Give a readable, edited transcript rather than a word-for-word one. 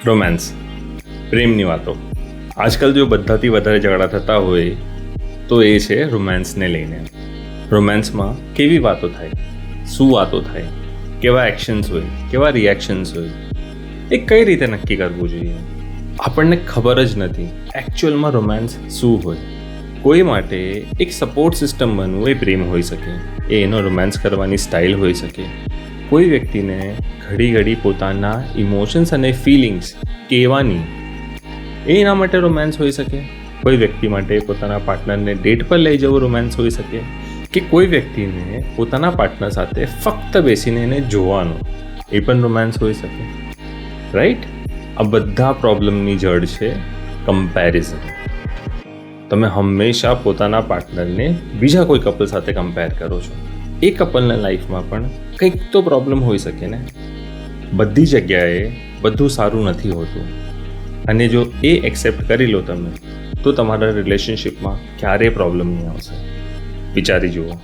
Romance, પ્રેમની વાતો. આજકાલ જો બધાથી વધારે ઝઘડા થતા હોય તો એ છે રોમેન્સને લઈને. રોમેન્સમાં કેવી વાતો થાય, શું વાતો થાય, કેવા એક્શન્સ હોય, કેવા રિએક્શન્સ હોય, એ કઈ રીતે નક્કી કરવું જોઈએ? આપણને ખબર જ નથી એકચ્યુઅલમાં રોમેન્સ શું હોય. કોઈ માટે એક સપોર્ટ સિસ્ટમ બનવું એ પ્રેમ હોઈ શકે, એ એનો રોમેન્સ કરવાની સ્ટાઇલ હોઈ શકે. કોઈ વ્યક્તિને ઘડી ઘડી પોતાના ઇમોશન્સ અને ફિલિંગ્સ કહેવાની એ એના માટે રોમેન્સ હોઈ શકે. કોઈ વ્યક્તિ માટે પોતાના પાર્ટનરને ડેટ પર લઈ જવું રોમેન્સ હોઈ શકે, કે કોઈ વ્યક્તિને પોતાના પાર્ટનર સાથે ફક્ત બેસીને એને જોવાનું એ પણ રોમેન્સ હોઈ શકે. રાઈટ? આ બધા પ્રોબ્લેમની જડ છે કમ્પેરિઝન. તમે હંમેશા પોતાના પાર્ટનરને બીજા કોઈ કપલ સાથે કમ્પેર કરો છો. એ કપલના લાઈફમાં પણ કંઈક તો પ્રોબ્લેમ હોઈ શકે ને. બધી જગ્યાએ બધું સારું નથી હોતું, અને જો એ એક્સેપ્ટ કરી લો તમે તો તમારા રિલેશનશિપમાં ક્યારેય પ્રોબ્લેમ નહીં આવશે. વિચારી જુઓ.